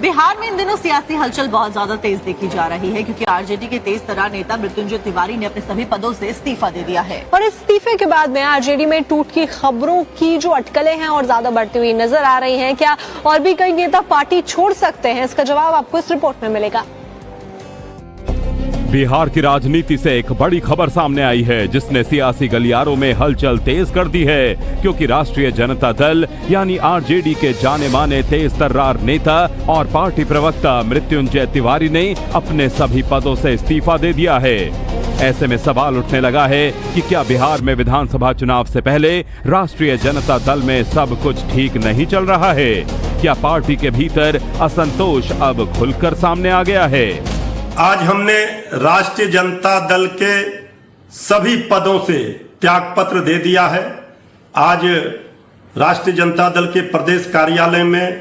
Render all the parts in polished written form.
बिहार में इन दिनों सियासी हलचल बहुत ज्यादा तेज देखी जा रही है क्योंकि आरजेडी के तेज तर्रार नेता मृत्युंजय तिवारी ने अपने सभी पदों से इस्तीफा दे दिया है। और इस्तीफे के बाद में आरजेडी में टूट की खबरों की जो अटकलें हैं और ज्यादा बढ़ती हुई नजर आ रही हैं। क्या और भी कई नेता पार्टी छोड़ सकते हैं? इसका जवाब आपको इस रिपोर्ट में मिलेगा। बिहार की राजनीति से एक बड़ी खबर सामने आई है जिसने सियासी गलियारों में हलचल तेज कर दी है, क्योंकि राष्ट्रीय जनता दल यानी आरजेडी के जाने माने तेज तर्रार नेता और पार्टी प्रवक्ता मृत्युंजय तिवारी ने अपने सभी पदों से इस्तीफा दे दिया है। ऐसे में सवाल उठने लगा है कि क्या बिहार में विधानसभा चुनाव से पहले राष्ट्रीय जनता दल में सब कुछ ठीक नहीं चल रहा है? क्या पार्टी के भीतर असंतोष अब खुलकर सामने आ गया है? आज हमने राष्ट्रीय जनता दल के सभी पदों से त्यागपत्र दे दिया है। आज राष्ट्रीय जनता दल के प्रदेश कार्यालय में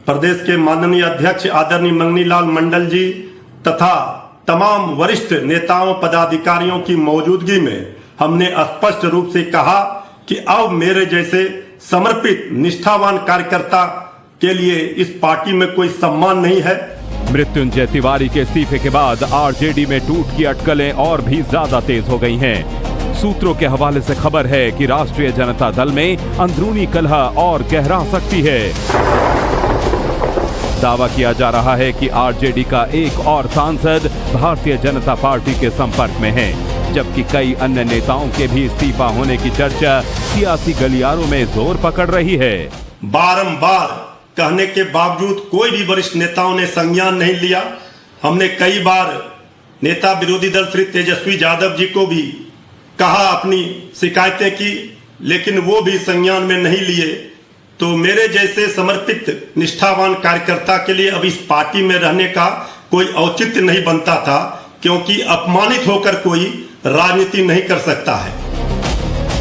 प्रदेश के माननीय अध्यक्ष आदरणीय मंगनीलाल मंडल जी तथा तमाम वरिष्ठ नेताओं पदाधिकारियों की मौजूदगी में हमने स्पष्ट रूप से कहा कि अब मेरे जैसे समर्पित निष्ठावान कार्यकर्ता के लिए इस पार्टी में कोई सम्मान नहीं है। मृत्युंजय तिवारी के इस्तीफे के बाद आरजेडी में टूट की अटकलें और भी ज्यादा तेज हो गई हैं। सूत्रों के हवाले से खबर है कि राष्ट्रीय जनता दल में अंदरूनी कलह और गहरा सकती है। दावा किया जा रहा है कि आरजेडी का एक और सांसद भारतीय जनता पार्टी के संपर्क में है, जबकि कई अन्य नेताओं के भी इस्तीफा होने की चर्चा सियासी गलियारों में जोर पकड़ रही है। बारंबार कहने के बावजूद कोई भी वरिष्ठ नेताओं ने संज्ञान नहीं लिया। हमने कई बार नेता विरोधी दल श्री तेजस्वी यादव जी को भी कहा, अपनी शिकायतें की, लेकिन वो भी संज्ञान में नहीं लिए। तो मेरे जैसे समर्पित निष्ठावान कार्यकर्ता के लिए अब इस पार्टी में रहने का कोई औचित्य नहीं बनता था, क्योंकि अपमानित होकर कोई राजनीति नहीं कर सकता है।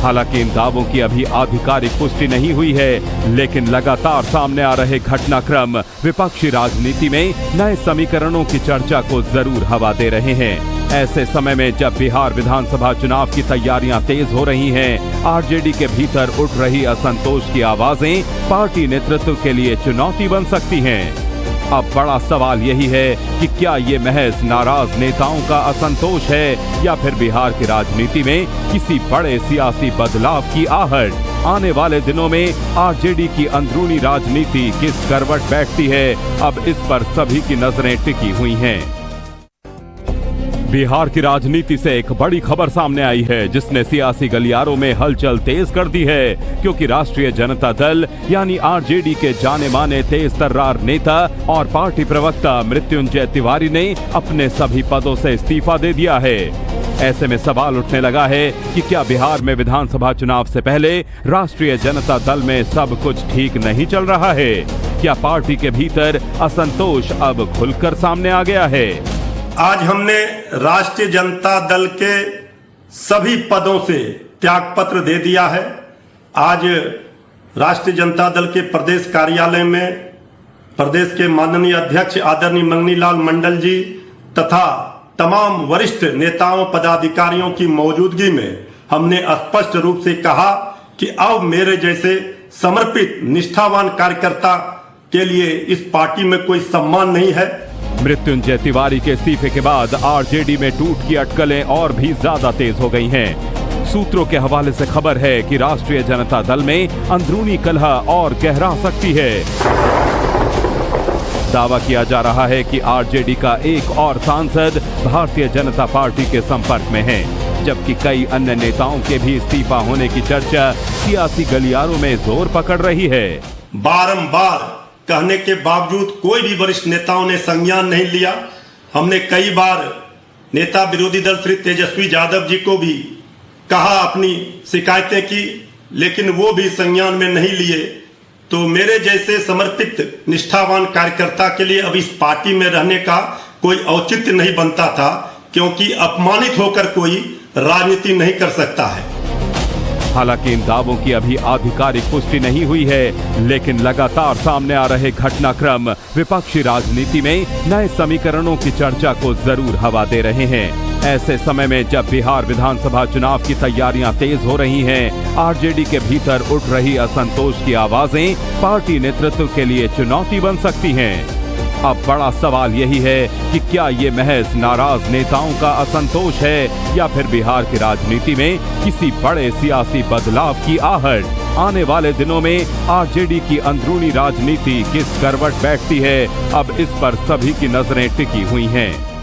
हालांकि इन दावों की अभी आधिकारिक पुष्टि नहीं हुई है, लेकिन लगातार सामने आ रहे घटनाक्रम विपक्षी राजनीति में नए समीकरणों की चर्चा को जरूर हवा दे रहे हैं। ऐसे समय में जब बिहार विधानसभा चुनाव की तैयारियां तेज हो रही हैं, आरजेडी के भीतर उठ रही असंतोष की आवाजें पार्टी नेतृत्व के लिए चुनौती बन सकती हैं। अब बड़ा सवाल यही है कि क्या ये महज नाराज नेताओं का असंतोष है या फिर बिहार की राजनीति में किसी बड़े सियासी बदलाव की आहट? आने वाले दिनों में आरजेडी की अंदरूनी राजनीति किस करवट बैठती है, अब इस पर सभी की नजरें टिकी हुई हैं। बिहार की राजनीति से एक बड़ी खबर सामने आई है जिसने सियासी गलियारों में हलचल तेज कर दी है, क्योंकि राष्ट्रीय जनता दल यानी आरजेडी के जाने माने तेज तर्रार नेता और पार्टी प्रवक्ता मृत्युंजय तिवारी ने अपने सभी पदों से इस्तीफा दे दिया है। ऐसे में सवाल उठने लगा है कि क्या बिहार में विधानसभा चुनाव से पहले राष्ट्रीय जनता दल में सब कुछ ठीक नहीं चल रहा है? क्या पार्टी के भीतर असंतोष अब खुलकर सामने आ गया है? आज हमने राष्ट्रीय जनता दल के सभी पदों से त्यागपत्र दे दिया है। आज राष्ट्रीय जनता दल के प्रदेश कार्यालय में प्रदेश के माननीय अध्यक्ष आदरणीय मंगनीलाल मंडल जी तथा तमाम वरिष्ठ नेताओं पदाधिकारियों की मौजूदगी में हमने स्पष्ट रूप से कहा कि अब मेरे जैसे समर्पित निष्ठावान कार्यकर्ता के लिए इस पार्टी में कोई सम्मान नहीं है। मृत्युंजय तिवारी के इस्तीफे के बाद आरजेडी में टूट की अटकलें और भी ज्यादा तेज हो गई हैं। सूत्रों के हवाले से खबर है कि राष्ट्रीय जनता दल में अंदरूनी कलह और गहरा सकती है। दावा किया जा रहा है कि आरजेडी का एक और सांसद भारतीय जनता पार्टी के संपर्क में है, जबकि कई अन्य नेताओं के भी इस्तीफा होने की चर्चा सियासी गलियारों में जोर पकड़ रही है। बारंबार कहने के बावजूद कोई भी वरिष्ठ नेताओं ने संज्ञान नहीं लिया। हमने कई बार नेता विरोधी दल श्री तेजस्वी यादव जी को भी कहा, अपनी शिकायतें की, लेकिन वो भी संज्ञान में नहीं लिए। तो मेरे जैसे समर्पित निष्ठावान कार्यकर्ता के लिए अब इस पार्टी में रहने का कोई औचित्य नहीं बनता था, क्योंकि अपमानित होकर कोई राजनीति नहीं कर सकता है। हालांकि इन दावों की अभी आधिकारिक पुष्टि नहीं हुई है, लेकिन लगातार सामने आ रहे घटनाक्रम विपक्षी राजनीति में नए समीकरणों की चर्चा को जरूर हवा दे रहे हैं। ऐसे समय में जब बिहार विधानसभा चुनाव की तैयारियां तेज हो रही हैं, आरजेडी के भीतर उठ रही असंतोष की आवाजें पार्टी नेतृत्व के लिए चुनौती बन सकती हैं। अब बड़ा सवाल यही है कि क्या ये महज नाराज नेताओं का असंतोष है या फिर बिहार की राजनीति में किसी बड़े सियासी बदलाव की आहट। आने वाले दिनों में आरजेडी की अंदरूनी राजनीति किस करवट बैठती है, अब इस पर सभी की नजरें टिकी हुई हैं।